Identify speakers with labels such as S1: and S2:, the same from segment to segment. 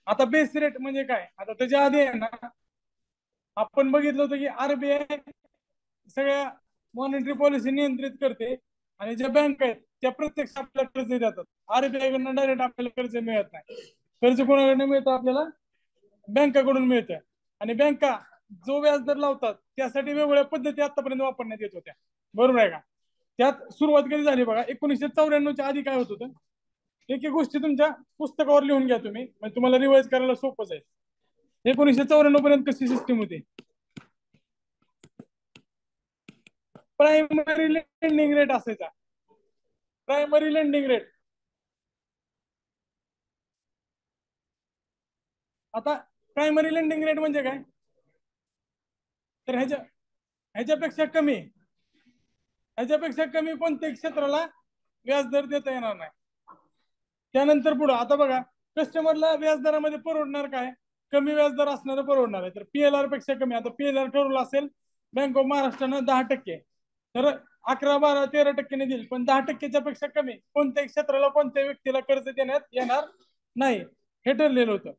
S1: आता base rate म्हणजे काय, आता त्याच्या आधी आहे ना आपण बघितलं होतं की आरबीआय सगळ्या मॉनिटरी पॉलिसी नियंत्रित करते आणि ज्या बँक आहेत त्या प्रत्यक्ष आपल्याला कर्ज देतात. आरबीआय कडनं डायरेक्ट आपल्याला कर्ज मिळत नाही. कर्ज कोणाकडनं मिळतं आपल्याला, बँकाकडून मिळतं. आणि बँका जो व्याजदर लावतात त्यासाठी वेगवेगळ्या पद्धती आतापर्यंत वापरण्यात येत होत्या, बरोबर आहे का. त्यात सुरुवात कधी झाली बघा, 1994च्या आधी काय होत होतं. एक एक गोष्टी तुमच्या पुस्तकावर लिहून घ्या तुम्ही, म्हणजे तुम्हाला रिवाइज करायला सोपं जाईल. 1994 पर्यंत कशी सिस्टीम होती. प्रायमरी लेंडिंग रेट असायचा. Primary lending rate. आता प्रायमरी लेंडिंग रेट म्हणजे काय, तर ह्याच्यापेक्षा कमी, ह्याच्यापेक्षा कमी कोणत्याही क्षेत्राला व्याजदर देता येणार नाही. त्यानंतर पुढे आता बघा, कस्टमरला व्याजदरामध्ये परवडणार काय, कमी व्याजदर असणारं परवडणार आहे. तर पीएलआर पेक्षा कमी, आता पीएलआर ठरवलं असेल बँक ऑफ महाराष्ट्रानं 10%, तर 11, 12, 13% देईल, पण 10%च्या पेक्षा कमी कोणत्याही क्षेत्राला कोणत्याही व्यक्तीला कर्ज देण्यात येणार नाही, हे ठरलेलं होतं.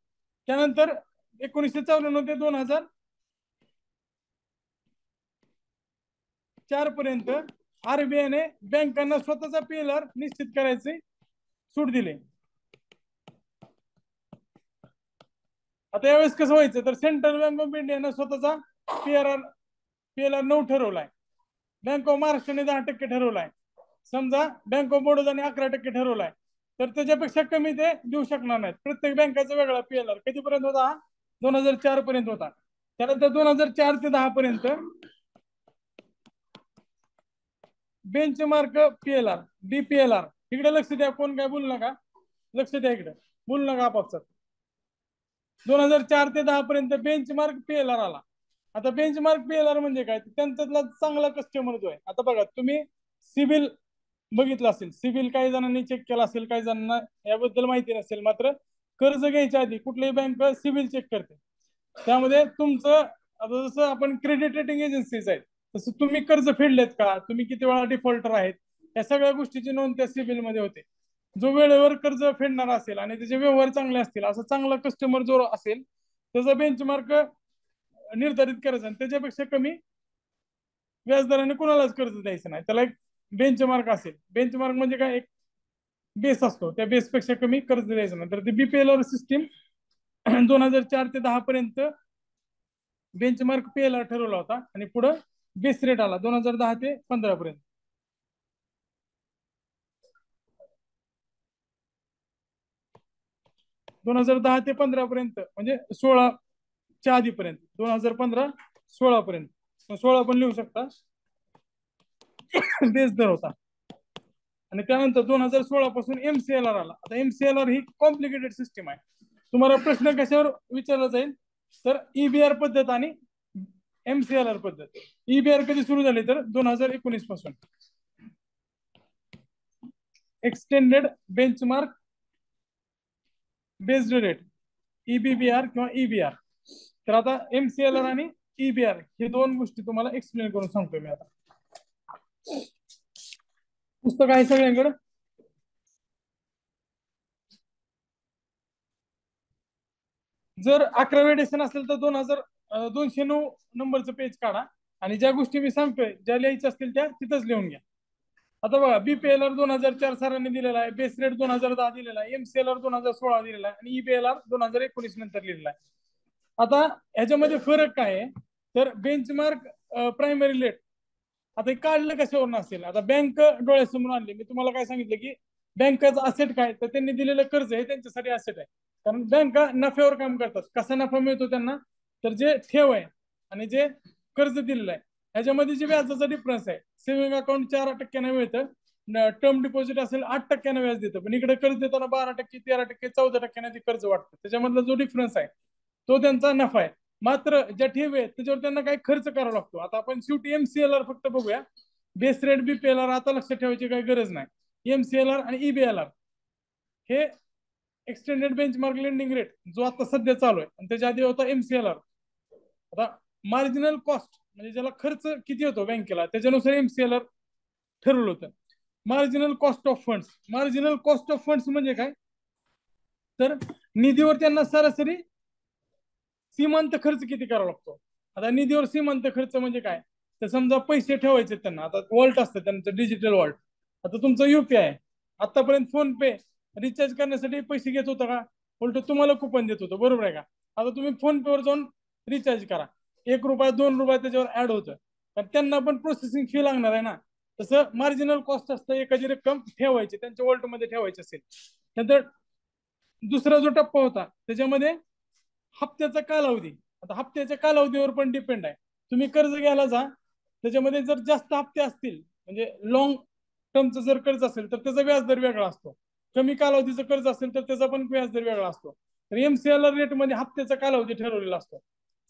S1: त्यानंतर 1994 ते 2004 पर्यंत आरबीआयने बँकांना स्वतःचा पीएलआर निश्चित करायची सूट दिली. आता यावेळेस कसं व्हायचं, तर सेंट्रल बँक ऑफ इंडियानं स्वतःचा पीएलआर पीएलआर 9 ठरवलाय, बँक ऑफ महाराष्ट्राने 10% ठरवलाय, समजा बँक ऑफ बडोदाने 11% ठरवलाय, तर त्याच्यापेक्षा कमी ते देऊ शकणार नाहीत. प्रत्येक बँकाचा वेगळा पीएलआर कितीपर्यंत होता, 2004 पर्यंत होता. त्यानंतर 2004 ते 10 पर्यंत बेंचमार्क पीएलआर, बीपीएलआर. इकडे लक्ष द्या, कोण काय बोलू नका, लक्ष द्या इकडे, बोलू नका आपापसात. 2004 ते 10 पर्यंत बेंचमार्क पीएलआर आला. आता बेंचमार्क पीएलआर म्हणजे काय, त्यांच्यातला चांगला कस्टमर जो आहे. आता बघा तुम्ही सिबिल बघितलं असेल, सिबिल काही जणांनी चेक केला असेल, काही जणांना याबद्दल माहिती नसेल. मात्र कर्ज घ्यायच्या आधी कुठलीही बँक सिबिल चेक करते. त्यामध्ये तुमचं, आता जसं आपण क्रेडिट रेटिंग एजन्सीज आहेत, तसं तुम्ही कर्ज फेडलेत का, तुम्ही किती वेळा डिफॉल्टर आहेत, या सगळ्या गोष्टीची नोंद त्या सिबिल मध्ये होते. जो वेळेवर कर्ज फेडणार असेल आणि त्याचे व्यवहार चांगले असतील, असं चांगला कस्टमर जो असेल त्याचा बेंचमार्क निर्धारित करायचा आणि त्याच्यापेक्षा कमी व्याजदराने कुणालाच कर्ज द्यायचं नाही. त्याला एक बेंचमार्क असेल. बेंचमार्क म्हणजे काय, एक बेस असतो, त्या बेसपेक्षा कमी कर्ज द्यायचं नाही. तर ती बीपीएलआर सिस्टीम 2004 ते 10 पर्यंत बेंचमार्क पीएलआर ठरवला होता आणि पुढे बेस रेट आला 2010 ते 15 पर्यंत. 2010 ते 15 पर्यंत म्हणजे 16च्या आधीपर्यंत, 2015-16 पर्यंत, 16 पण लिहू शकता, बेस दर होता. आणि त्यानंतर 2016 पासून एमसीएलआर आला. आता एमसीएलआर ही कॉम्प्लिकेटेड सिस्टीम आहे. तुम्हाला प्रश्न कशावर विचारला जाईल, तर ईबीआर पद्धत आणि एमसीएलआर पद्धत. ईबीआर कधी सुरू झाली, तर 2019 पासून. एक्सटेंडेड बेंचमार्क बेस्ड रेट, ईबीबीआर किंवा ईबीआर. तर आता एमसीएलआर आणि ईबीआर हे दोन गोष्टी तुम्हाला एक्सप्लेन करून सांगतोय मी. आता पुस्तक आहे सगळ्यांकडे. जर 11वे एडिशन असेल तर 2,209 नंबरचं पेज काढा आणि ज्या गोष्टी मी सांगतोय ज्या लिहायच्या असतील त्या तिथंच लिहून घ्या. आता बघा, बीपीएलआर 2004 सरांनी दिलेला आहे, बेस रेट 2010 दिलेला आहे, एमसीएलआर 2016 दिलेला आहे आणि ईबीएलआर 2019 नंतर लिहिलेला आहे. आता ह्याच्यामध्ये फरक काय आहे, तर बेंचमार्क प्रायमरी रेट आता काढलं कशावरून असेल. आता बँक डोळ्यासमोर आणली, मी तुम्हाला काय सांगितलं की बँकेचं असेट काय, तर त्यांनी दिलेलं कर्ज हे त्यांच्यासाठी असेट आहे. कारण बँका नफ्यावर काम करतात. कसा नफा मिळतो त्यांना, तर जे ठेव आहे आणि जे कर्ज दिलेलं आहे ह्याच्यामध्ये जे व्याजाचा डिफरन्स आहे. सेव्हिंग अकाउंट 4% मिळतं, टर्म डिपॉझिट असेल 8% व्याज देतं, पण इकडे कर्ज देताना 12%, 13%, 14% ते कर्ज वाटतं. त्याच्यामधला जो डिफरन्स आहे तो त्यांचा नफा आहे. मात्र ज्या ठेवी आहेत त्याच्यावर त्यांना काही खर्च करावा लागतो. आता आपण शेवटी एमसीएलआर फक्त बघूया. बेस रेट बीपीएलआर आता लक्षात ठेवायची काही गरज नाही. एमसीएलआर आणि ईबीएलआर हे एक्सटेंडेड बेंचमार्क लेंडिंग रेट जो आता सध्या चालू आहे, आणि त्याच्या आधी होता एमसीएलआर. आता मार्जिनल कॉस्ट म्हणजे ज्याला खर्च किती होतो बँकेला त्याच्यानुसार एमसीएलआर ठरवलं होतं. Marginal cost of funds, marginal cost of funds म्हणजे काय, तर निधीवर त्यांना सरासरी सीमांत खर्च किती करावा लागतो. आता निधीवर सीमांत खर्च म्हणजे काय, तर समजा पैसे ठेवायचे त्यांना, आता वॉल्ट असतं त्यांचं डिजिटल वॉल्ट. आता तुमचं युपीआय, आतापर्यंत फोन पे रिचार्ज करण्यासाठी पैसे घेत होता का, उलट तुम्हाला कुपन देत होतं, बरोबर आहे का. आता तुम्ही फोन पे वर जाऊन रिचार्ज करा, 1 रुपया 2 रुपये त्याच्यावर ऍड होतं, तर त्यांना पण प्रोसेसिंग फी लागणार आहे ना. तसं मार्जिनल कॉस्ट असतं एखादी रक्कम ठेवायची त्यांच्या वॉल्ट मध्ये ठेवायची असेल. नंतर दुसरा जो टप्पा होता त्याच्यामध्ये हप्त्याचा कालावधी. आता हप्त्याच्या कालावधीवर पण डिपेंड आहे. तुम्ही कर्ज घ्यायला जा, त्याच्यामध्ये जर जास्त हप्ते असतील, म्हणजे लॉंग टर्मचं जर कर्ज असेल तर त्याचा व्याजदर वेगळा असतो. कमी कालावधीचं कर्ज असेल तर त्याचा पण व्याजदर वेगळा असतो. तर एमसीएलआर रेट मध्ये हप्त्याचा कालावधी ठरवलेला असतो.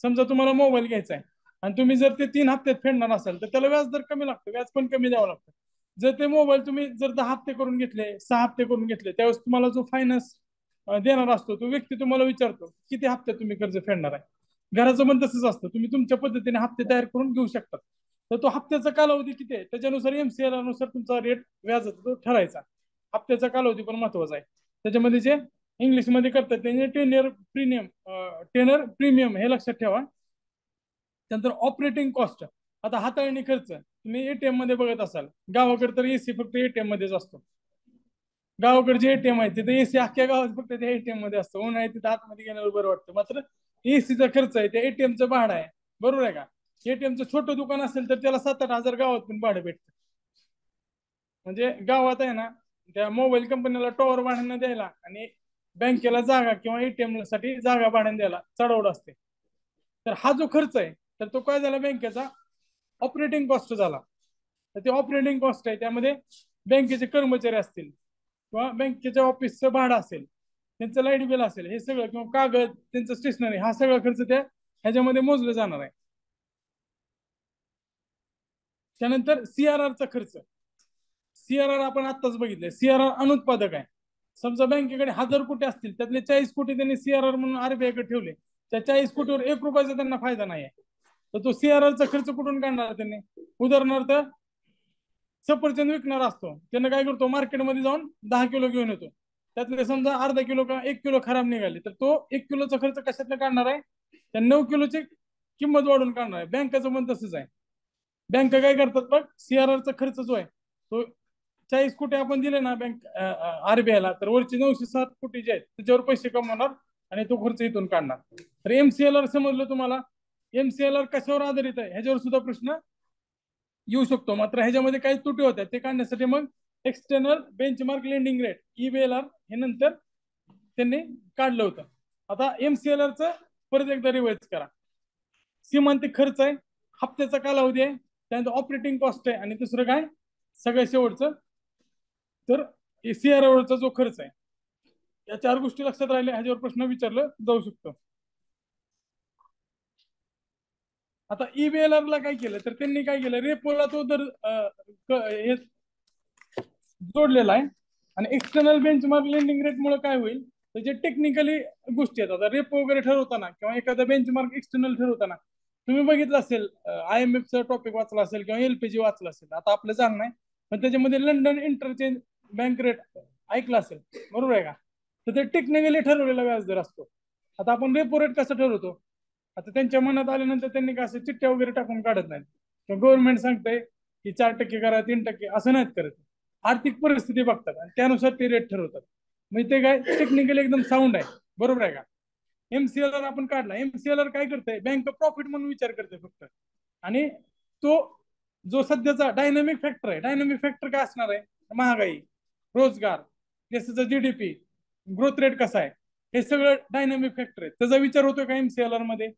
S1: समजा तुम्हाला मोबाईल घ्यायचा आहे आणि तुम्ही जर ते 3 हप्त्यात फेडणार असाल तर त्याला व्याजदर कमी लागतं, व्याज पण कमी द्यावं लागतं. जर ते मोबाईल तुम्ही जर 10 हप्ते करून घेतले, 6 हप्ते करून घेतले, त्यावेळेस तुम्हाला जो फायनान्स देणार असतो तो व्यक्ती तुम्हाला विचारतो किती हप्ते तुम्ही कर्ज फेडणार आहे. घराचं पण तसंच असतं, तुम्ही तुमच्या पद्धतीने हप्ते तयार करून घेऊ शकता. तर तो हप्त्याचा कालावधी किती आहे त्याच्यानुसार एमसीएलआर नुसार तुमचा रेट व्याजाचा तो ठरायचा. हप्त्याचा कालावधी पण महत्वाचा आहे. त्याच्यामध्ये जे इंग्लिशमध्ये करतात त्याने टेनर प्रीमियम हे लक्षात ठेवा. त्यानंतर ऑपरेटिंग कॉस्ट. आता हाताळणी खर्च तुम्ही एटीएम मध्ये बघत असाल, गावाकडे तर एसी फक्त एटीएम मध्येच असतो. गावाकडे जे एटीएम आहे तिथे एसी अख्ख्या गावात फक्त त्या एटीएम मध्ये असतं, उन्हाळ्यात तिथे आतमध्ये गेल्यावर बरं वाटतं. मात्र एसीचा खर्च आहे, त्या एटीएमचं भाडं आहे, बरोबर आहे का. एटीएमचं छोटं दुकान असेल तर त्याला 7-8 हजार गावात पण भाडं भेटतं. म्हणजे गावात आहे ना, त्या मोबाईल कंपनीला टॉवर भाड्यानं द्यायला आणि बँकेला जागा किंवा एटीएम साठी जागा भाड्यानं द्यायला चढवड असते. तर हा जो खर्च आहे तर तो काय झाला बँकेचा ऑपरेटिंग कॉस्ट झाला. तर ते ऑपरेटिंग कॉस्ट आहे, त्यामध्ये बँकेचे कर्मचारी असतील किंवा बँकेच्या ऑफिसचं भाडं असेल, त्यांचं लाईट बिल असेल, हे सगळं किंवा कागद त्यांचं स्टेशनरी, हा सगळा खर्च त्या ह्याच्यामध्ये मोजला जाणार आहे. त्यानंतर सीआरआरचा खर्च. सीआरआर आपण आत्ताच बघितलंय, सीआरआर अनुत्पादक आहे. समजा बँकेकडे 1000 कोटी असतील, त्यातले 40 कोटी त्यांनी सीआरआर म्हणून आरबीआयकडे ठेवले, त्या 40 कोटीवर 1 रुपयाचा त्यांना फायदा नाही आहे. तर तो सीआरआरचा खर्च कुठून काढणार त्यांनी. उदाहरणार्थ सफरचंद विकणार असतो, त्यानं काय करतो मार्केटमध्ये जाऊन 10 किलो घेऊन येतो, त्यातले समजा अर्धा किलो किंवा 1 किलो खराब निघाले, तर तो 1 किलोचा खर्च कशातनं काढणार आहे, त्या 9 किलोची किंमत वाढून काढणार आहे. बँकेचं पण तसंच आहे. बँक काय करतात बघ, सीआरआरचा खर्च जो आहे तो 40 कोटी आपण दिले ना बँक आरबीआयला, तर वरचे 907 कोटी जे आहेत त्याच्यावर पैसे कमवणार आणि तो खर्च इथून काढणार. तर एमसीएलआर समजलं तुम्हाला. एमसीएलआर कशावर आधारित आहे ह्याच्यावर सुद्धा प्रश्न येऊ शकतो. मात्र ह्याच्यामध्ये काही त्रुटी होत्या, ते काढण्यासाठी मग एक्सटर्नल बेंचमार्क लेंडिंग रेट ईबीएलआर हे नंतर त्यांनी काढलं होतं. आता एमसीएलआरचं परत एकदा रिवाइज करा. सीमांतिक खर्च आहे, हप्त्याचा कालावधी आहे, त्यानंतर ऑपरेटिंग कॉस्ट आहे, आणि दुसरं काय सगळ्यात शेवटचं तर सीआरआरचा जो खर्च आहे. या 4 गोष्टी लक्षात राहिल्या, ह्याच्यावर प्रश्न विचारलं जाऊ शकतो. आता ईबीएलआर ला काय केलं, तर त्यांनी काय केलं, रेपोला तो दर हे जोडलेला आहे. आणि एक्सटर्नल बेंचमार्क लेंडिंग रेट मुळे काय होईल, तर जे टेक्निकली गोष्टी आहेत, आता रेपो वगैरे ठरवताना किंवा एखादा बेंचमार्क एक्सटर्नल ठरवताना तुम्ही बघितलं असेल, आयएमएफचा टॉपिक वाचला असेल किंवा एलपीजी वाचला असेल, आता आपलं झालं नाही पण त्याच्यामध्ये लंडन इंटरचेंज बँक रेट ऐकलं असेल, बरोबर आहे का. तर ते टेक्निकली ठरवलेला व्याजदर असतो. आता आपण रेपो रेट कसं ठरवतो, आता त्यांच्या मनात आल्यानंतर त्यांनी काय असं चिठ्ठ्या वगैरे टाकून काढत नाहीत, किंवा गव्हर्नमेंट सांगतंय की 4% करा 3% असं नाहीत करत. आर्थिक परिस्थिती बघतात आणि त्यानुसार ते रेट ठरवतात. म्हणजे ते काय टेक्निकली एकदम साऊंड आहे, बरोबर आहे का. एमसीएलआर आपण काढला, एमसीएलआर काय करतंय, बँक प्रॉफिट म्हणून विचार करते फक्त. आणि तो जो सध्याचा डायनामिक फॅक्टर आहे, डायनामिक फॅक्टर काय असणार आहे, महागाई, रोजगार, देशाचा जीडीपी, ग्रोथ रेट कसा आहे, हे सगळं डायनामिक फॅक्टर आहे. त्याचा विचार होतोय का एमसीएलआर मध्ये.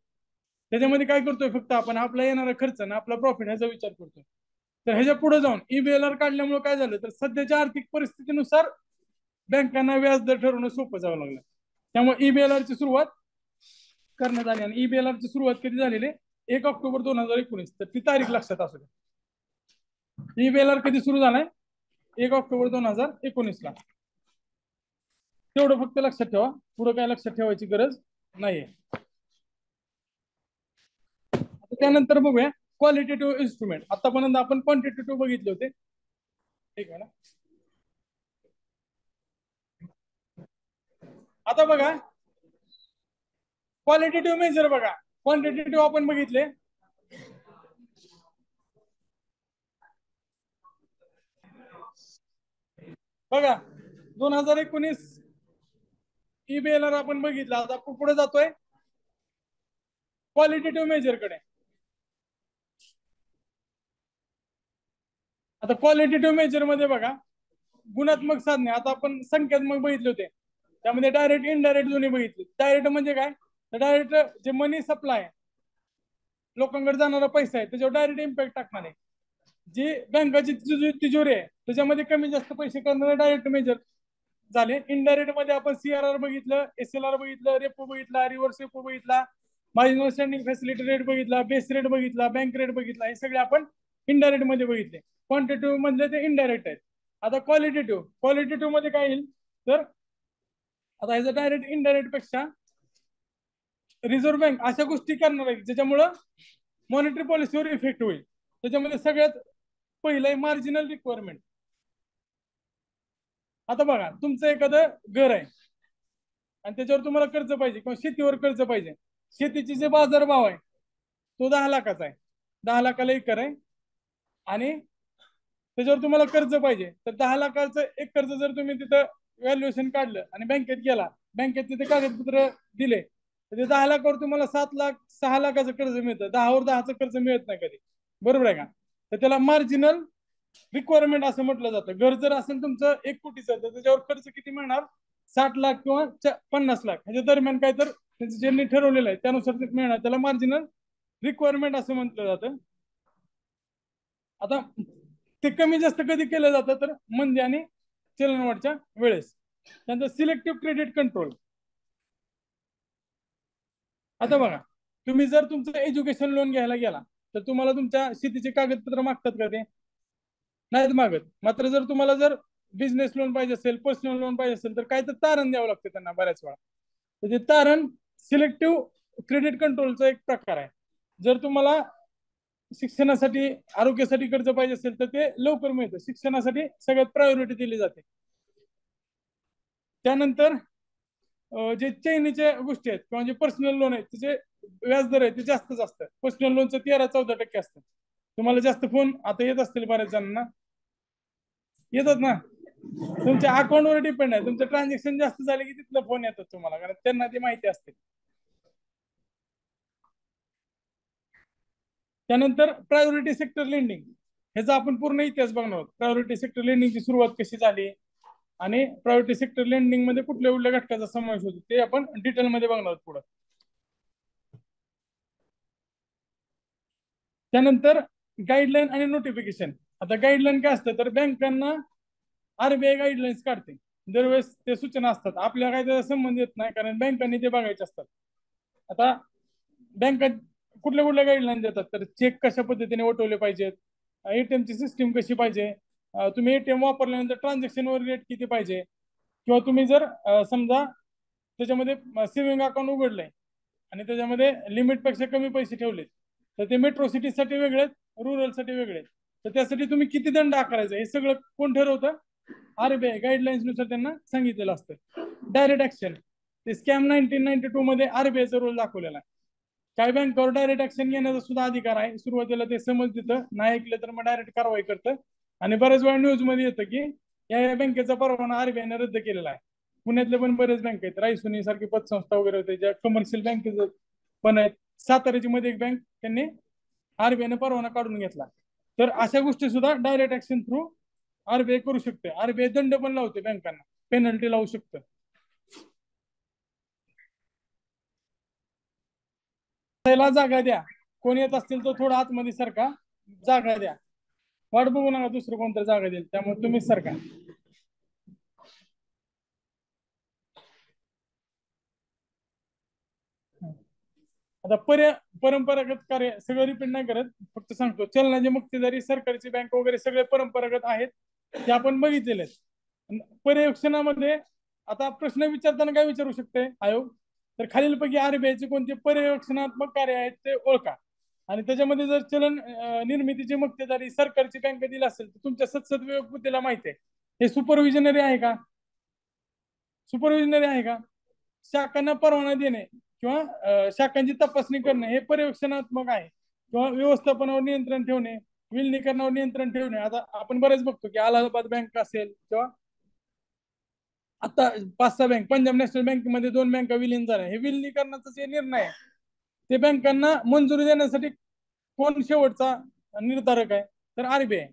S1: त्याच्यामध्ये काय करतोय फक्त आपण आपला येणारा खर्च ना आपला प्रॉफिट ह्याचा विचार करतोय. तर ह्याच्या पुढे जाऊन ईबीएलआर काढल्यामुळे काय झालं, तर सध्याच्या आर्थिक परिस्थितीनुसार बँकांना व्याजदर ठरवणं सोपं जावं लागलं. त्यामुळे ईबीएलआर ची सुरुवात करण्यात आली, आणि ईबीएलआर ची सुरुवात कधी झालेली, 1 ऑक्टोबर 2019. तर ती तारीख लक्षात असू द्या. ईबीएलआर कधी सुरू झालाय, 1 ऑक्टोबर 2019 ला. तेवढं फक्त लक्षात ठेवा, पुढे काय लक्षात ठेवायची गरज नाहीये. त्यानंतर बघूया क्वालिटेटिव्ह इन्स्ट्रुमेंट. आतापर्यंत आपण क्वांटिटेटिव्ह बघितले होते, ठीक आहे ना. आता बघा क्वालिटेटिव्ह मेजर बघा, क्वांटिटेटिव्ह आपण बघितले. बघा 2019 ईबीएलआर आपण बघितला. आता आपण पुढे जातोय क्वालिटेटिव्ह मेजर कडे. आता क्वालिटेटिव्ह मेजर मध्ये बघा गुणात्मक साधने. आता आपण संख्यात्मक बघितले होते, त्यामध्ये डायरेक्ट इनडायरेक्ट दोन्ही बघितले. डायरेक्ट म्हणजे काय, तर डायरेक्ट जे मनी सप्लाय लोकांकडे जाणारा पैसा आहे त्याच्यावर डायरेक्ट इम्पॅक्ट टाकणार आहे. जी बँकाची तिजोरी आहे त्याच्यामध्ये कमी जास्त पैसे करणारे डायरेक्ट मेजर झाले. इनडायरेक्ट मध्ये आपण सीआरआर बघितलं, एसएलआर बघितलं, रेपो बघितला, रिव्हर्स रेपो बघितला, मार्जिनल स्टँडिंग फॅसिलिटी रेट बघितला, बेस रेट बघितला, बँक रेट बघितला. हे सगळे आपण इनडायरेक्ट मध्ये बघितले. क्वांटिटेटिव्ह मधले ते इनडायरेक्ट आहेत. आता क्वालिटेटिव्ह मध्ये काय येईल, तर आता ह्याचं डायरेक्ट इनडायरेक्ट पेक्षा रिझर्व्ह बँक अशा गोष्टी करणार आहे ज्याच्यामुळं मॉनिटरी पॉलिसीवर इफेक्ट होईल. त्याच्यामध्ये सगळ्यात पहिलं आहे मार्जिनल रिक्वायरमेंट. आता बघा तुमचं एखादं घर आहे आणि त्याच्यावर तुम्हाला कर्ज पाहिजे किंवा शेतीवर कर्ज पाहिजे. शेतीचे जे बाजारभाव आहे तो 10 लाखाचा आहे, 10 लाखाला एकर आहे, आणि त्याच्यावर तुम्हाला कर्ज पाहिजे. तर 10 लाखाचं एक कर्ज जर तुम्ही तिथं व्हॅल्युएशन काढलं आणि बँकेत गेला, बँकेत तिथे कागदपत्र दिले, तर ते 10 लाखावर तुम्हाला 7 लाख 6 लाखाचं कर्ज मिळतं. 10वर 10चं कर्ज मिळत नाही कधी, बरोबर आहे का. तर त्याला मार्जिनल रिक्वायरमेंट असं म्हटलं जातं. घर जर असेल तुमचं 1 कोटीचं, तर त्याच्यावर खर्च किती मिळणार, 60 लाख किंवा 50 लाख ह्याच्या दरम्यान काय तर ज्यांनी ठरवलेलं आहे त्यानुसार ते मिळणार. त्याला मार्जिनल रिक्वायरमेंट असं म्हटलं जातं. आता ते कमी जास्त कधी केलं जातं, तर मंदी आणि चलनवाढच्या वेळेस. त्यानंतर सिलेक्टिव्ह क्रेडिट कंट्रोल. आता बघा तुम्ही जर तुमचं एज्युकेशन लोन घ्यायला गेला तर तुम्हाला तुमच्या शेतीचे कागदपत्र मागतात का, ते नाहीत मागत. मात्र जर तुम्हाला जर बिझनेस लोन पाहिजे असेल, पर्सनल लोन पाहिजे असेल, तर काय तर तारण द्यावं लागतं त्यांना बऱ्याच वेळा. तर ते तारण सिलेक्टिव्ह क्रेडिट कंट्रोलचा एक प्रकार आहे. जर तुम्हाला शिक्षणासाठी आरोग्यासाठी कर्ज पाहिजे असेल तर ते लवकर मिळतं. शिक्षणासाठी सगळ्यात प्रायोरिटी दिली जाते. त्यानंतर जे चैनीच्या गोष्टी आहेत किंवा जे पर्सनल लोन आहेत त्याचे व्याजदर आहे ते जास्तच असतं. पर्सनल लोनचं 13-14% असतं. तुम्हाला जास्त फोन आता येत असतील बऱ्याच जणांना, येतात ना. तुमच्या अकाउंटवर डिपेंड आहे. तुमचं ट्रान्झॅक्शन जास्त झाले की तिथलं फोन येतात तुम्हाला, कारण त्यांना ती माहिती असते. त्यानंतर प्रायोरिटी सेक्टर लेंडिंग, ह्याचा आपण पूर्ण इतिहास बघणार आहोत. प्रायोरिटी सेक्टर लेंडिंगची सुरुवात कशी झाली आणि प्रायोरिटी सेक्टर लेंडिंग मध्ये कुठल्या कुठल्या घटकाचा समावेश होतो ते आपण डिटेलमध्ये बघणार आहोत पुढे. त्यानंतर गाईडलाईन आणि नोटिफिकेशन. आता गाईडलाईन काय असतं, तर बँकांना आरबीआय गाईडलाईन्स काढते. दरवेळेस ते सूचना असतात, आपल्याला काही त्याचा संबंध येत नाही कारण बँकांनी ते बघायचे असतात. आता बँका कुठल्या कुठल्या गाईडलाईन देतात, तर चेक कशा पद्धतीने वटवले पाहिजेत, एटीएम ची सिस्टीम कशी पाहिजे, तुम्ही एटीएम वापरल्यानंतर ट्रान्झॅक्शनवर रेट किती पाहिजे, किंवा तुम्ही जर समजा त्याच्यामध्ये सेव्हिंग अकाउंट उघडलंय आणि त्याच्यामध्ये लिमिट पेक्षा कमी पैसे ठेवले, तर ते मेट्रो सिटीसाठी वेगळे, रुरल साठी वेगळे. तर त्यासाठी तुम्ही किती दंड आकारायचा हे सगळं कोण ठरवतं, आरबीआय गाईडलाईन्स नुसार त्यांना सांगितलेलं असतं. डायरेक्ट ऍक्शन, ते स्कॅम 1992 मध्ये आरबीआयचा रोल दाखवलेला आहे. काही बँकावर डायरेक्ट ऍक्शन घेण्याचा सुद्धा अधिकार आहे. सुरुवातीला ते समज देतं, नाही ऐकलं तर मग डायरेक्ट कारवाई करतं. आणि बऱ्याच वेळा न्यूज मध्ये येतं की या बँकेचा परवाना आरबीआयने रद्द केलेला आहे. पुण्यातले पण बरेच बँक आहेत, रायसोनी सारखी पतसंस्था वगैरे होते ज्या कमर्शियल बँकेचं पण आहेत. साताऱ्याची मध्ये एक बँक त्यांनी आरबीआयने परवाना काढून घेतला. तर अशा गोष्टी सुद्धा डायरेक्ट ऍक्शन थ्रू आरबीआय करू शकते. आरबीआय दंड पण लावते बँकांना, पेनल्टी लावू शकतं. त्याला जागा द्या, कोण येत असतील तर थोडं आतमध्ये सरका, जागा द्या. वाट बघू नका दुसरं कोणतं जागा देईल, त्यामुळे तुम्हीच सरका. आता परंपरागत कार्य सगळं रिपीट नाही करत, फक्त सांगतो. चलनाची मक्तेदारी, सरकारची बँक वगैरे सगळे परंपरागत आहेत, ते आपण बघितलेले आहेत. पर्यवेक्षणामध्ये आता प्रश्न विचारताना काय विचारू शकते आयोग, तर खालीलपैकी आरबीआयचे कोणते पर्यवेक्षणात्मक कार्य आहेत ते ओळखा. आणि त्याच्यामध्ये जर चलन निर्मितीची मक्तेदारी सरकारची बँक दिली असेल तर तुमच्या सदस्य विभाग बुद्धीला माहिती आहे, हे सुपरविजनरी आहे का, सुपरविजनरी आहे का. शाखांना परवाना देणे किंवा शाखांची तपासणी करणे हे पर्यवेक्षणात्मक आहे, किंवा व्यवस्थापनावर नियंत्रण ठेवणे, विलिनीकरणावर नियंत्रण ठेवणे. आता आपण बरेच बघतो की अलाहाबाद बँक असेल किंवा आता 5-6 बँक, पंजाब नॅशनल बँकेमध्ये 2 बँका विलीन झाल्या. हे विलिनीकरणाचा जे निर्णय आहे ते बँकांना मंजुरी देण्यासाठी कोण शेवटचा निर्धारक आहे, तर आरबीआय.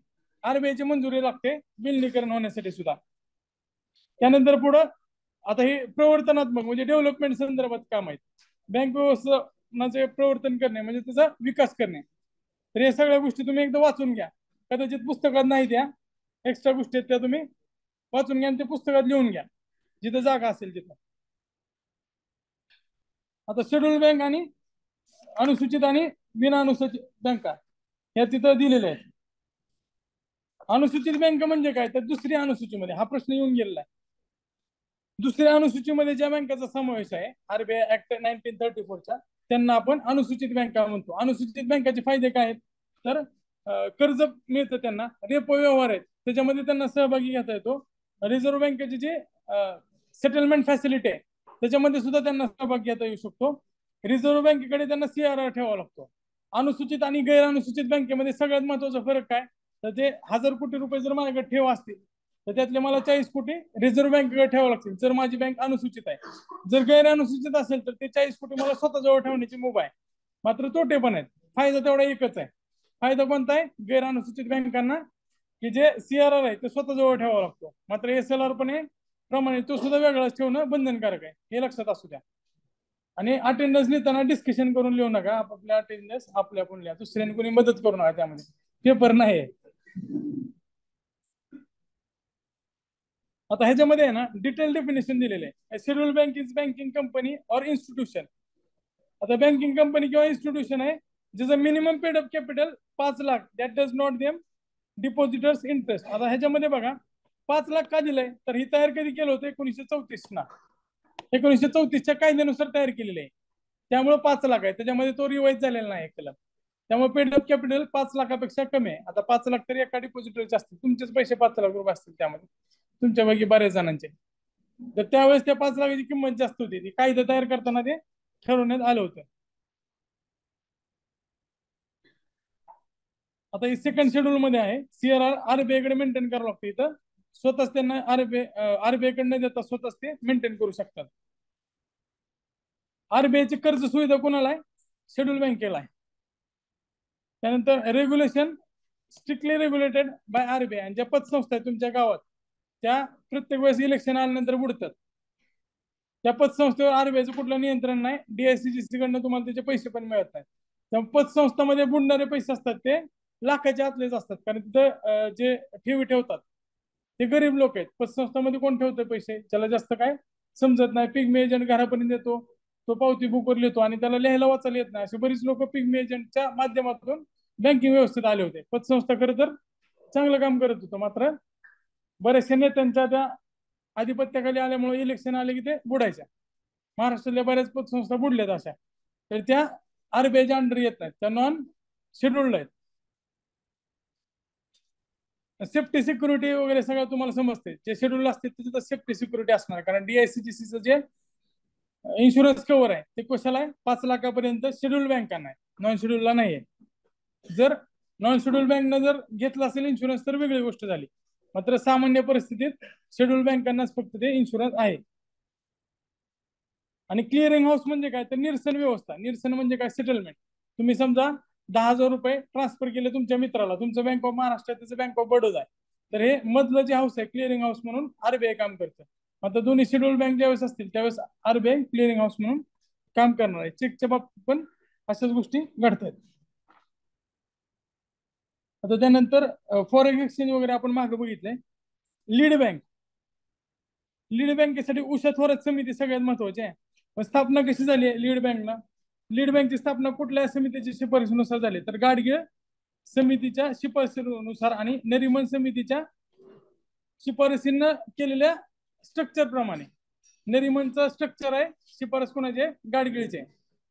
S1: आरबीआयची मंजुरी लागते विलिनीकरण होण्यासाठी सुद्धा. त्यानंतर पुढं आता हे प्रवर्तनात्मक म्हणजे डेव्हलपमेंट संदर्भात काम आहेत. बँक व्यवस्थापनाचे प्रवर्तन करणे म्हणजे त्याचा विकास करणे. तर हे सगळ्या गोष्टी तुम्ही एकदा वाचून घ्या. कदाचित पुस्तकात नाही त्या एक्स्ट्रा गोष्टी आहेत त्या तुम्ही वाचून घ्या आणि ते पुस्तकात लिहून घ्या जिथं जागा असेल तिथं. आता शेड्यूल बँक आणि अनुसूचित आणि बिना अनुसूचित बँका या तिथं दिलेल्या आहेत. अनुसूचित बँक म्हणजे काय, तर दुसऱ्या अनुसूचीमध्ये हा प्रश्न येऊन गेलेला आहे. दुसऱ्या अनुसूचीमध्ये ज्या बँकाचा समावेश आहे आरबीआय ऍक्ट 1934च्या, त्यांना आपण अनुसूचित बँका म्हणतो. अनुसूचित बँकाचे फायदे काय आहेत, तर कर्ज मिळतं त्यांना, रेपो व्यवहार आहेत त्याच्यामध्ये त्यांना सहभागी घेता येतो. रिझर्व्ह बँकेचे जे सेटलमेंट फॅसिलिटी आहे त्याच्यामध्ये सुद्धा त्यांना सहभाग घेता येऊ शकतो. रिझर्व्ह बँकेकडे त्यांना सीआरआर ठेवावा लागतो. अनुसूचित आणि गैर अनुसूचित बँकेमध्ये सगळ्यात महत्वाचा फरक काय, तर ते 1000 कोटी रुपये जर माझ्याकडे ठेव असतील तर त्यातले मला 40 कोटी रिझर्व्ह बँकेकडे ठेवावं लागतील जर माझी बँक अनुसूचित आहे. जर गैर अनुसूचित असेल तर ते 40 कोटी मला स्वतःजवळ ठेवण्याची मुभा आहे. मात्र तोटे पण आहेत. फायदा तेवढा एकच आहे. फायदा कोणता आहे, गैर अनुसूचित बँकांना की जे सीआरआर आहे ते स्वतःजवळ ठेवावा लागतो. मात्र एसएलआर पण आहे प्रमाणे तो सुद्धा वेगळाच ठेवणं बंधनकारक आहे, हे लक्षात असू द्या. आणि अटेंडन्स लिहिताना डिस्कशन करून लिहू नका. आपल्या अटेंडन्स आपल्या पण लिहा, दुसऱ्याने कोणी मदत करू नका त्यामध्ये. पेपर नाही. आता ह्याच्यामध्ये आहे ना डिटेल डेफिनेशन दिलेले आहे. Schedule bank is banking company और इन्स्टिट्यूशन. आता बँकिंग कंपनी किंवा इन्स्टिट्यूशन आहे ज्याचं minimum paid up capital 5 lakh that does not them depositors interest. आता ह्याच्यामध्ये बघा 5 लाख का दिलंय, तर ही तयार कधी केलं होतं 1934 ना. 1934च्या कायद्यानुसार तयार केलेली आहे. त्यामुळे 5 लाख आहे, त्याच्यामध्ये तो रिवाइज झालेला नाही कलम. त्यामुळे पेड अप कॅपिटल 5 लाखापेक्षा कमी आहे. आता 5 लाख तरी एका डिपॉझिटरचे असतील, तुमचेच पैसे 5 लाख रुपये असतील त्यामध्ये, तुमच्यापैकी बऱ्याच जणांचे. तर त्यावेळेस त्या 5 लाखाची किंमत जास्त होती. ती कायदा तयार करताना ते ठरवण्यात आलं होतं. आता हे सेकंड शेड्यूल मध्ये आहे सीआरआर आरबीआय कडे मेंटेन करावं लागतं. इथं स्वतःच त्यांना आरबीआय कडे देता स्वतःच ते मेंटेन करू शकतात. आरबीआयची कर्ज सुविधा कोणाला आहे, शेड्यूल बँकेला आहे. त्यानंतर regulation strictly regulated by RBI. आणि ज्या पतसंस्था आहेत तुमच्या गावात त्या प्रत्येक वेळेस इलेक्शन आल्यानंतर बुडतात. त्या पतसंस्थेवर आरबीआयचं कुठलं नियंत्रण नाही. डीआयसीजीसी कडनं तुम्हाला त्याचे पैसे पण मिळत नाहीत. त्या पतसंस्थांमध्ये बुडणारे पैसे असतात ते लाखाच्या आतलेच असतात, कारण तिथं जे ठेवी ठेवतात ते गरीब लोक आहेत. पतसंस्थांमध्ये कोण ठेवतोय पैसे, ज्याला जास्त काय समजत नाही, पिग्मी एजंट घरापर्यंत येतो, तो पावती बुकवर लिहितो आणि त्याला लिहायला वाचायला येत नाही. असे बरीच लोक पिग्मी एजंटच्या माध्यमातून बँकिंग व्यवस्थेत आले होते. पतसंस्था खरं तर चांगलं काम करत होतं, मात्र बऱ्याचशा नेत्यांच्या त्या आधिपत्याखाली आल्यामुळे इलेक्शन आले की ते बुडायच्या. महाराष्ट्रातल्या बऱ्याच पतसंस्था बुडल्यात अशा. तर त्या आरबीआयच्या अंडर येत नाहीत, त्या नॉन शेड्युल्ड आहेत. सेफ्टी सिक्युरिटी वगैरे सगळं तुम्हाला समजते. जे शेड्यूल असते तिथे सेफ्टी सिक्युरिटी असणार, कारण डीआयसीजीसीचं जे इन्शुरन्स कव्हर आहे ते कशाला आहे, 5 लाखापर्यंत शेड्यूल बँकांना आहे, नॉन शेड्यूलला नाही आहे. जर नॉन शेड्यूल बँकनं जर घेतला असेल इन्शुरन्स तर वेगळी गोष्ट झाली. मात्र सामान्य परिस्थितीत शेड्यूल बँकांनाच फक्त ते इन्शुरन्स आहे. आणि क्लिअरिंग हाऊस म्हणजे काय, तर निरसन व्यवस्था. निरसन म्हणजे काय, सेटलमेंट. तुम्ही समजा 10,000 रुपये ट्रान्सफर केले तुमच्या मित्राला, तुमचं बँक ऑफ महाराष्ट्र त्याचं बँक ऑफ बडोदा आहे, तर हे मधलं जे हाऊस आहे क्लिअरिंग हाऊस म्हणून आरबीआय काम करतं. आता दोन्ही शेड्यूल बँक ज्यावेळेस असतील त्यावेळेस आरबीआय क्लिअरिंग हाऊस म्हणून काम करणार आहे. चेकच्या बाबतीत पण अशाच गोष्टी घडतात. आता त्यानंतर फॉरेन एक्सचेंज वगैरे आपण मागे बघितलंय. लीड बँक, लीड बँकेसाठी उषा थोरात समिती सगळ्यात महत्वाची आहे. पण स्थापना कशी झाली आहे लीड बँकला, लीड बँकची स्थापना कुठल्या समितीच्या शिफारशीनुसार झाली, तर गाडगीळ समितीच्या शिफारशीनुसार आणि नरिमन समितीच्या शिफारसीनं केलेल्या स्ट्रक्चर प्रमाणे. नरिमनचं स्ट्रक्चर आहे, शिफारस कोणाचे, गाडगिळचे.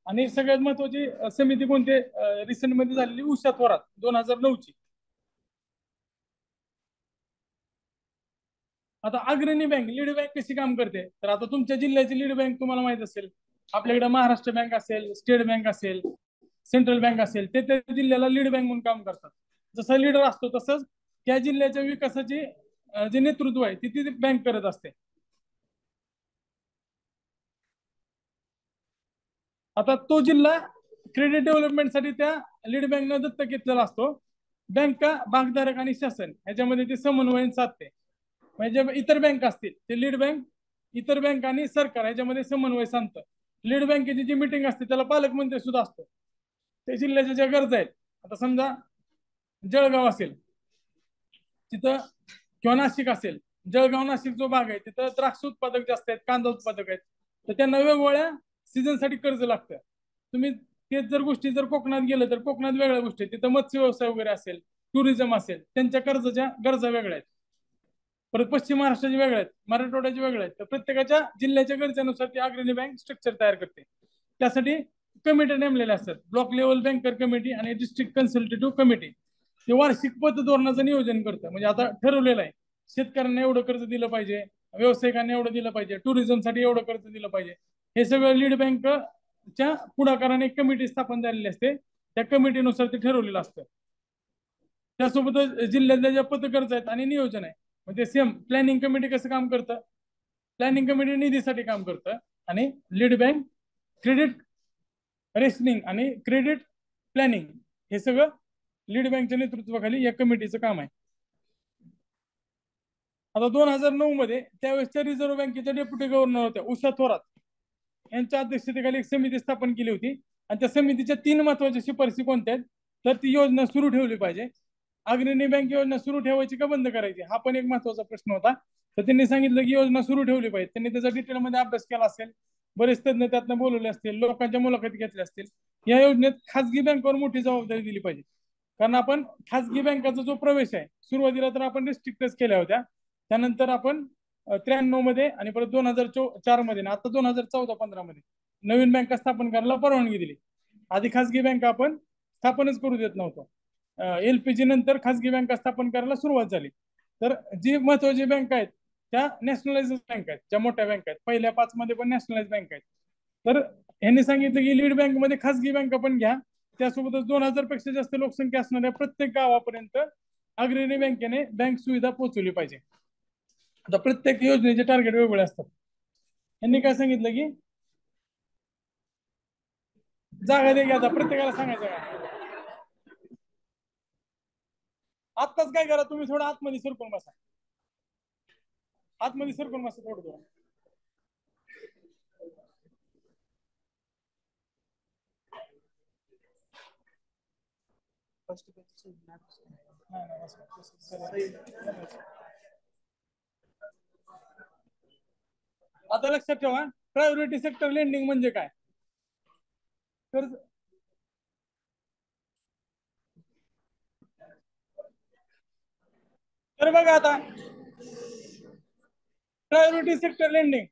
S1: आणि सगळ्यात महत्वाची समिती कोणती रिसेंट मध्ये झालेली, उषा थोरात 2009 ची. आता अग्रणी बँक लीड बँक कशी काम करते, तर आता तुमच्या जिल्ह्याची लीड बँक तुम्हाला माहित असेल. आपल्याकडे महाराष्ट्र बँक असेल, स्टेट बँक असेल, सेंट्रल बँक असेल, ते त्या जिल्ह्याला लीड बँक म्हणून काम करतात. जसा लीडर असतो तसंच त्या जिल्ह्याच्या विकासाची जे नेतृत्व आहे ती बँक करत असते. आता तो जिल्हा क्रेडिट डेव्हलपमेंटसाठी त्या लीड बँकनं दत्तक घेतलेला असतो. बँका, भागधारक आणि शासन ह्याच्यामध्ये ते समन्वय साधते. म्हणजे इतर बँक असतील ते लीड बँक इतर बँक आणि सरकार ह्याच्यामध्ये समन्वय साधतं. लीड बँकेची जी मिटिंग असते त्याला पालकमंत्री सुद्धा असतो. ते जिल्ह्याच्या ज्या गरजा आहेत, आता समजा जळगाव असेल तिथं, किंवा नाशिक असेल, जळगाव नाशिक जो भाग आहे तिथं द्राक्ष उत्पादक जास्त आहेत, कांदा उत्पादक आहेत, तर त्यांना वेगवेगळ्या सीझनसाठी कर्ज लागतं. तुम्ही तेच जर गोष्टी जर कोकणात गेलं तर कोकणात वेगळ्या गोष्टी आहेत. तिथं मत्स्य व्यवसाय वगैरे असेल, टुरिझम असेल, त्यांच्या कर्जाच्या गरजा वेगळ्या आहेत. परत पश्चिम महाराष्ट्राचे वेगळे आहेत, मराठवाड्याचे वेगळे आहेत. तर प्रत्येकाच्या जिल्ह्याच्या गरजेनुसार ती अग्रणी बँक स्ट्रक्चर तयार करते. त्यासाठी कमिटी नेमलेल्या असतात, ब्लॉक लेवल बँकर कमिटी आणि डिस्ट्रिक्ट कन्सल्टेटिव्ह कमिटी. ते वार्षिक पतधोरणाचं नियोजन करतं. म्हणजे आता ठरवलेलं आहे, शेतकऱ्यांना एवढं कर्ज दिलं पाहिजे, व्यावसायिकांना एवढं दिलं पाहिजे, टुरिझमसाठी एवढं कर्ज दिलं पाहिजे. हे सगळं लीड बँकच्या पुढाकाराने एक कमिटी स्थापन झालेली असते. त्या कमिटीनुसार ते ठरवलेलं असतं. त्यासोबतच जिल्ह्यातल्या ज्या पथकर्ज आहेत आणि नियोजन आहे, म्हणजे सेम प्लॅनिंग कमिटी कसं काम करतं, प्लॅनिंग कमिटी निधीसाठी काम करतं. आणि लीड बँक क्रेडिट रेशनिंग आणि क्रेडिट प्लॅनिंग हे सगळं लीड बँकच्या नेतृत्वाखाली या कमिटीचं काम आहे. आता 2009 मध्ये त्यावेळेसच्या रिझर्व्ह बँकेच्या डेप्युटी गव्हर्नर होत्या उषा थोरात यांच्या अध्यक्षतेखाली एक समिती स्थापन केली होती. आणि त्या समितीच्या 3 महत्वाच्या शिफारसी कोणत्या आहेत, तर ती योजना सुरू ठेवली पाहिजे. अग्रणी बँक योजना सुरू ठेवायची का बंद करायची, हा पण एक महत्वाचा प्रश्न होता. तर त्यांनी सांगितलं की योजना सुरू ठेवली पाहिजे. त्यांनी त्याचा डिटेलमध्ये अभ्यास केला असेल, बरेच तज्ञ त्यातनं बोलवले असतील, लोकांच्या मुलाखती घेतल्या असतील. या योजनेत खासगी बँकांवर मोठी जबाबदारी दिली पाहिजे. कारण आपण खासगी बँकाचा जो प्रवेश आहे, सुरुवातीला तर आपण रिस्ट्रिक्टच केल्या होत्या. त्यानंतर आपण 93 मध्ये आणि परत 2004 मध्ये, आता 2014-15 मध्ये नवीन बँका स्थापन करायला परवानगी दिली. आधी खासगी बँका आपण स्थापनच करू देत नव्हतो. एलपीजी नंतर खासगी बँका स्थापन करायला सुरुवात झाली. तर जी महत्वाची बँक आहेत त्या नॅशनलाइज बँक आहेत, ज्या मोठ्या बँक आहेत, पहिल्या 5 मध्ये पण नॅशनलाइज बँक आहेत. तर यांनी सांगितलं की लीड बँक मध्ये खासगी बँका पण घ्या. त्यासोबतच 2000 पेक्षा जास्त लोकसंख्या असणाऱ्या प्रत्येक गावापर्यंत अग्रणी बँकेने बँक सुविधा पोहोचवली पाहिजे. आता प्रत्येक योजनेचे टार्गेट वेगवेगळे असतात. यांनी काय सांगितलं की जागा दे, आता प्रत्येकाला सांगायचं का आत्ताच काय करा, तुम्ही थोडं आतमध्ये सरकून बसा, आतमध्ये सरकून बसा थोडं थोडं. आता लक्षात ठेवा, प्रायोरिटी सेक्टर लेंडिंग म्हणजे काय. तर बघा आता, प्रायोरिटी सेक्टर लेंडिंग,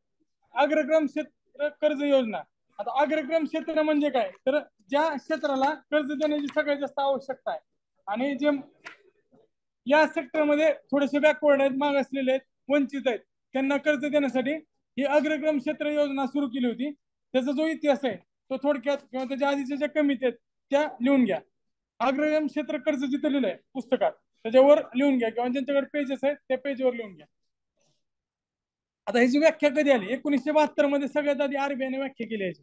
S1: अग्रक्रम क्षेत्र कर्ज योजना. आता अग्रक्रम क्षेत्र म्हणजे काय, तर ज्या क्षेत्राला कर्ज देण्याची सगळ्यात जास्त आवश्यकता आहे आणि जे या सेक्टरमध्ये थोडेसे बॅकवर्ड आहेत, माग असलेले आहेत, वंचित आहेत, त्यांना कर्ज देण्यासाठी ही अग्रक्रम क्षेत्र योजना सुरू केली होती. त्याचा जो इतिहास आहे तो थोडक्यात किंवा त्याच्या आधीच्या ज्या कमिटी आहेत त्या लिहून घ्या. अग्रक्रम क्षेत्र कर्ज जिथं लिहिलंय पुस्तकात त्याच्यावर लिहून घ्या, किंवा ज्यांच्याकडे पेजेस आहेत त्या पेजवर लिहून घ्या. आता ह्याची व्याख्या कधी आली, 1972 मध्ये सगळ्यात आधी आरबीआयने व्याख्या केली याची.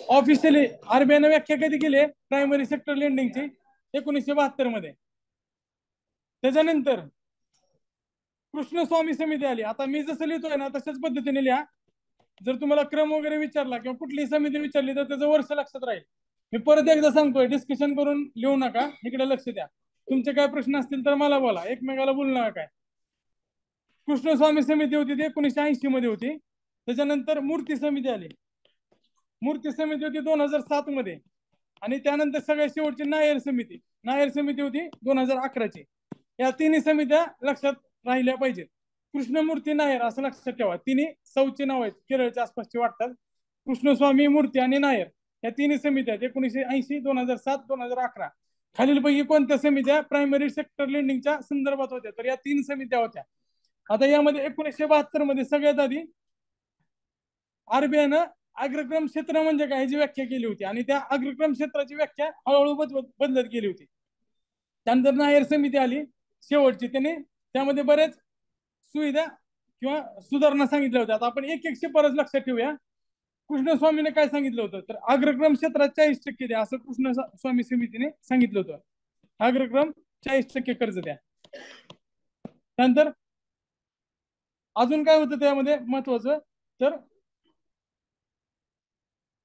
S1: ऑफिशियली आरबीआयने व्याख्या कधी केली प्रायमरी सेक्टर लेंडिंगची, 1972 मध्ये. त्याच्यानंतर कृष्णस्वामी समिती आली. आता मी जसं लिहितोय ना तशाच पद्धतीने लिहा. जर तुम्हाला क्रम वगैरे विचारला किंवा कुठलीही समिती विचारली तर त्याचं वर्ष लक्षात राहील. मी परत एकदा सांगतोय, डिस्कशन करून लिहू नका, इकडे लक्ष द्या. तुमचे काय प्रश्न असतील तर मला बोला, एकमेकाला बोलू नका. काय कृष्णस्वामी समिती होती ती 1980 मध्ये होती. त्याच्यानंतर मूर्ती समिती आली. मूर्ती समिती होती 2007 मध्ये. आणि त्यानंतर सगळ्यात शेवटची नायर समिती, नायर समिती होती 2011 ची. या तिन्ही समित्या लक्षात राहिल्या पाहिजेत. कृष्णमूर्ती नायर असं लक्षात ठेवा. तिन्ही सौचे नाव आहेत, केरळच्या आसपासचे वाटतात. कृष्णस्वामी, मूर्ती आणि नायर या तिन्ही समित्या आहेत, 1980, 2007, 2011. खालीलपैकी कोणत्या समित्या प्रायमरी सेक्टर लेंडिंगच्या संदर्भात होत्या? तर या 3 समित्या होत्या. आता यामध्ये 1972 मध्ये सगळ्यात आधी आरबीआयनं अग्रक्रम क्षेत्र म्हणजे काय याची व्याख्या केली होती आणि त्या अग्रक्रम क्षेत्राची व्याख्या हळूहळू बदलत गेली होती. त्यानंतर नायर समिती आली शेवटची, त्याने त्यामध्ये बरेच सुविधा किंवा सुधारणा सांगितल्या होत्या. आता आपण एक एक शिफारस लक्षात ठेवूया. कृष्णस्वामीने काय सांगितलं होतं, तर अग्रक्रम क्षेत्रात 40% द्या असं कृष्णस्वामी समितीने सांगितलं होतं. अग्रक्रम 40% कर्ज द्या. त्यानंतर अजून काय होतं त्यामध्ये महत्वाचं, तर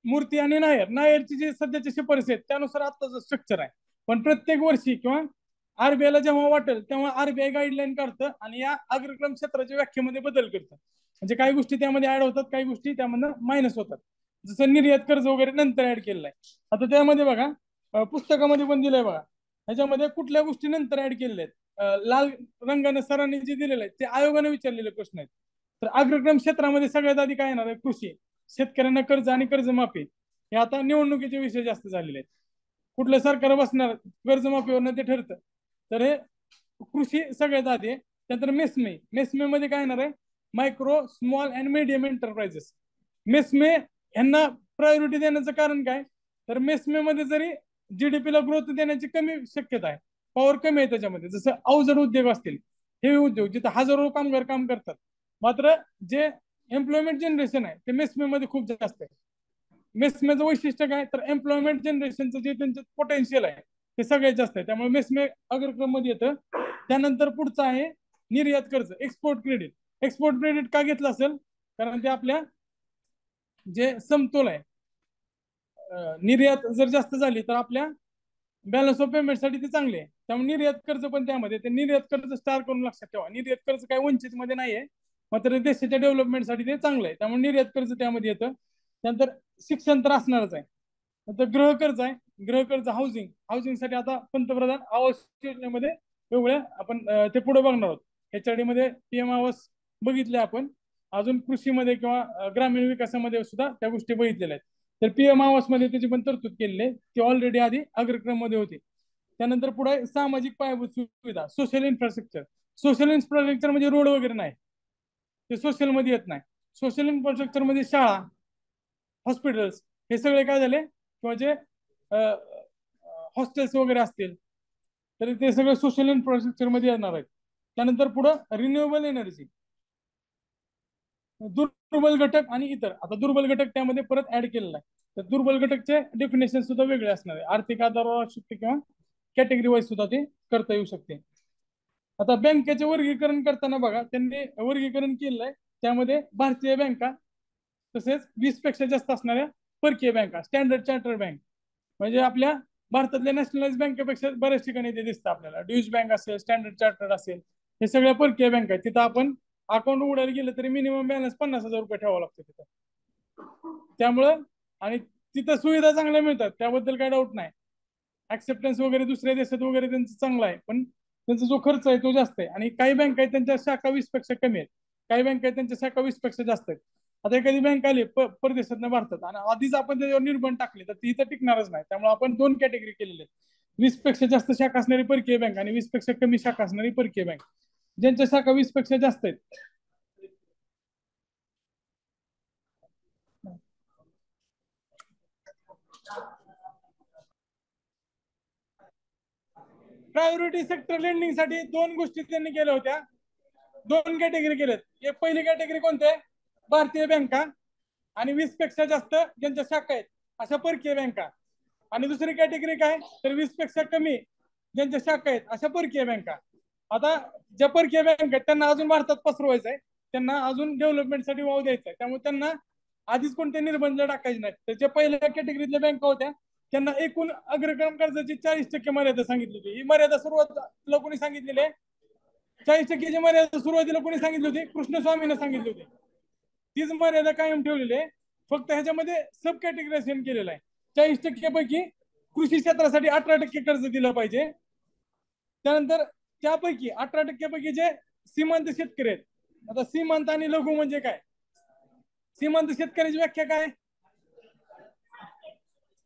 S1: मूर्ती आणि नायरची जी सध्याची शिफारस आहेत त्यानुसार आत्ताचं स्ट्रक्चर आहे. पण प्रत्येक वर्षी किंवा आरबीआयला जेव्हा वाटेल तेव्हा आरबीआय गाईडलाईन काढतं आणि या अग्रक्रम क्षेत्राच्या व्याख्येमध्ये बदल करतं. म्हणजे काही गोष्टी त्यामध्ये ऍड होतात, काही गोष्टी त्यामध्ये मायनस होतात. जसं निर्यात कर्ज वगैरे नंतर ऍड केलेलं आहे. आता त्यामध्ये बघा पुस्तकामध्ये पण दिलंय बघा, ह्याच्यामध्ये कुठल्या गोष्टी नंतर ऍड केलेल्या आहेत. लाल रंगाने सरांनी जे दिलेलं आहे ते आयोगाने विचारलेले प्रश्न आहेत. तर अग्रक्रम क्षेत्रामध्ये सगळ्यात आधी काय येणार आहे, कृषी. शेतकऱ्यांना कर्ज आणि कर्जमाफी हे आता निवडणुकीचे विषय जास्त झालेले आहेत. कुठलं सरकार बसणार कर्जमाफीवर ते ठरतं. तर हे कृषी सगळ्यात आधी आहे. त्यानंतर मेस्मे मध्ये काय येणार आहे, micro small and medium enterprises. MSME यांना प्रायोरिटी देण्याचं कारण काय, तर मेस्मे मध्ये जरी जीडीपीला ग्रोथ देण्याची कमी शक्यता आहे, पॉवर कमी आहे त्याच्यामध्ये, जसं अवजड उद्योग असतील, हे उद्योग जिथे हजारो कामगार काम करतात, मात्र जे एम्प्लॉयमेंट जनरेशन आहे ते मेस्मे मध्ये खूप जास्त आहे. मेस्मेचं वैशिष्ट्य काय, तर एम्प्लॉयमेंट जनरेशनचं जे त्यांचं पोटेन्शियल आहे ते सगळ्यात जास्त आहे. त्यामुळे मेस्मे अग्रक्रम मध्ये येतं. त्यानंतर पुढचं आहे निर्यात कर्ज, एक्सपोर्ट क्रेडिट. एक्सपोर्ट क्रेडिट का घेतलं असेल, कारण ते आपल्या जे समतोल आहे, निर्यात जर जास्त झाली तर आपल्या बॅलन्स ऑफ पेमेंटसाठी ते चांगले आहे. त्यामुळे निर्यात कर्ज पण त्यामध्ये, ते निर्यात कर्ज स्टार करून लक्षात ठेवा. निर्यात कर्ज काय वंचित मध्ये नाहीये, मात्र देशाच्या डेव्हलपमेंटसाठी ते चांगलं आहे. त्यामुळे निर्यात कर्ज त्यामध्ये येतं. त्यानंतर शिक्षण तर असणारच आहे. नंतर गृह कर्ज आहे. गृह कर्ज हाऊसिंगसाठी आता पंतप्रधान आवास योजनेमध्ये वेगवेगळ्या आपण ते पुढे बघणार आहोत. HRD मध्ये पीएम आवास बघितले आपण. अजून कृषीमध्ये किंवा ग्रामीण विकासामध्ये सुद्धा त्या गोष्टी बघितलेल्या आहेत. तर पीएम आवास मध्ये त्याची पण तरतूद केलेली आहे, ती ऑलरेडी आधी अग्रक्रम मध्ये होती. त्यानंतर पुढे सामाजिक पायाभूत सुविधा, सोशल इन्फ्रास्ट्रक्चर. सोशल इन्फ्रास्ट्रक्चर म्हणजे रोड वगैरे नाही, ते सोशल मध्ये येत नाही. सोशल इन्फ्रास्ट्रक्चर मध्ये शाळा, हॉस्पिटल्स हे सगळे काय झाले, किंवा जे हॉस्टेल्स वगैरे असतील तर ते सगळे सोशल इन्फ्रास्ट्रक्चर मध्ये येणार आहेत. त्यानंतर पुढं रिन्युएबल एनर्जी, दुर्बल घटक आणि इतर. आता दुर्बल घटक त्यामध्ये परत ऍड केलेला आहे. तर दुर्बल घटकचे डेफिनेशन सुद्धा वेगळे असणार आहे. आर्थिक आधारावर असू शकते किंवा कॅटेगरी वाईज सुद्धा ते करता येऊ शकते. आता बँकेचे वर्गीकरण करताना बघा, त्यांनी वर्गीकरण केलेलं आहे. त्यामध्ये भारतीय बँका, तसेच 20 पेक्षा जास्त असणाऱ्या परकीय बँका, स्टँडर्ड चार्टर्ड बँक. म्हणजे आपल्या भारतातल्या नॅशनलाइज बँकेपेक्षा बऱ्याच ठिकाणी ते दिसतं आपल्याला. ड्यूज बँक असेल, स्टँडर्ड चार्टर्ड असेल, हे सगळ्या परकीय बँक आहेत. तिथं आपण अकाउंट उघडायला गेलं तरी मिनिमम बॅलन्स 50,000 रुपये ठेवावा लागतो तिथं. त्यामुळं आणि तिथं सुविधा चांगल्या मिळतात, त्याबद्दल काही डाऊट नाही. ऍक्सेप्टन्स वगैरे दुसऱ्या देशात वगैरे त्यांचं चांगलं आहे, पण त्यांचा जो खर्च आहे तो जास्त आहे. आणि काही बँक आहेत त्यांच्या शाखा 20 पेक्षा कमी आहेत, काही बँक आहेत त्यांच्या शाखा 20 पेक्षा जास्त आहेत. आता एखादी बँक आली परदेशात भारतात आणि आधीच आपण त्याच्यावर निर्बंध टाकले तर ती इथं टिकणारच नाही. त्यामुळे आपण 2 कॅटेगरी केलेले आहेत, 20 पेक्षा जास्त शाखा असणारी परकीय बँक आणि 20 पेक्षा कमी शाखा असणारी परकीय बँक. ज्यांच्या शाखा 20 पेक्षा जास्त आहेत, प्रायोरिटी सेक्टर लेंडिंग साठी 2 गोष्टी त्यांनी केल्या होत्या. 2 कॅटेगरी केल्यात. एक पहिली कॅटेगरी कोणती आहे, भारतीय बँका आणि 20 पेक्षा जास्त ज्यांच्या शाखा आहेत अशा परकीय बँका. आणि दुसरी कॅटेगरी काय, तर 20 पेक्षा कमी ज्यांच्या शाखा आहेत अशा परकीय बँका. आता ज्या परकीय बँक आहेत त्यांना अजून भारतात पसरवायचं आहे, त्यांना अजून डेव्हलपमेंटसाठी वाव द्यायचा आहे. त्यामुळे त्यांना आधीच कोणते निर्बंध टाकायचे नाहीत. तर ज्या पहिल्या कॅटेगरीतल्या बँका होत्या त्यांना एकूण अग्रक्रम कर्जाची 40% मर्यादा सांगितली होती. ही मर्यादा सुरुवातीला कोणी सांगितलेली आहे, 40%ची मर्यादा सुरुवातीला कोणी सांगितली होती, कृष्णस्वामीने सांगितली होती. तीच मर्यादा कायम ठेवलेली आहे. फक्त ह्याच्यामध्ये सब कॅटेगरायझेशन केलेलं आहे. 40% पैकी कृषी क्षेत्रासाठी 18% कर्ज दिलं पाहिजे. त्यानंतर त्यापैकी 18% पैकी जे सीमांत शेतकरी आहेत. आता सीमांत आणि लघु म्हणजे काय, सीमांत शेतकऱ्याची व्याख्या काय,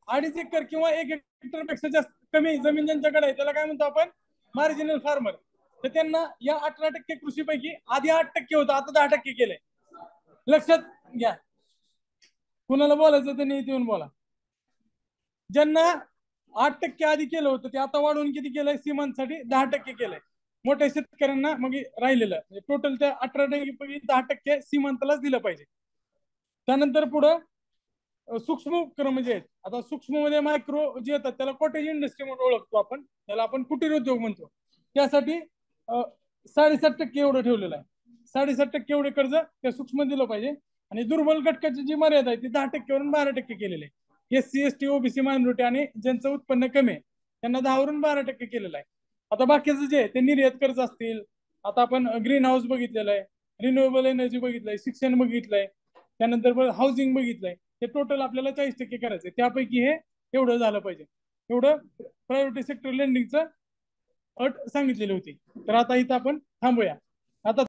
S1: 2.5 एकर किंवा 1 हेक्टर पेक्षा जास्त कमी जमीन ज्यांच्याकडे आहे त्याला काय म्हणतो आपण, मार्जिनल फार्मर. तर त्यांना या 18% कृषीपैकी आधी 8% होतं, आता 10% केलंय. लक्षात घ्या. कुणाला बोलायचं तर नीट येऊन बोला. ज्यांना 8% आधी केलं होतं ते आता वाढवून किती केलंय, सीमांसाठी 10% केलंय. मोठ्या शेतकऱ्यांना मग राहिलेलं टोटल त्या 18% 10% सीमांतालाच दिलं पाहिजे. त्यानंतर पुढं सूक्ष्म उपक्रम म्हणजे आहेत. आता सूक्ष्म मध्ये मायक्रो जे येतात त्याला कॉटेज इंडस्ट्री म्हणून ओळखतो आपण, त्याला आपण कुटीर उद्योग म्हणतो. त्यासाठी 7.5% एवढं ठेवलेलं आहे. 7.5% एवढे कर्ज त्या सूक्ष्म दिलं पाहिजे. आणि दुर्बल घटकाची जी मर्यादा आहे ती 10% वरून 12% केलेली आहे. SC ST OBC मायनॉरिटी आणि ज्यांचं उत्पन्न कमी आहे त्यांना 10 वरून 12% केलेलं आहे. आता बाकीचं जे ते निर्यात कर्ज असतील, आता आपण ग्रीन हाऊस बघितलेलं आहे, रिन्युएबल एनर्जी बघितलंय, शिक्षण बघितलंय, त्यानंतर हाऊसिंग बघितलंय. हे टोटल आपल्याला 40% करायचं, त्यापैकी हे एवढं झालं पाहिजे. एवढं प्रायोरिटी सेक्टर लेंडिंगचं अट सांगितलेली होती. तर आता इथं आपण थांबूया. आता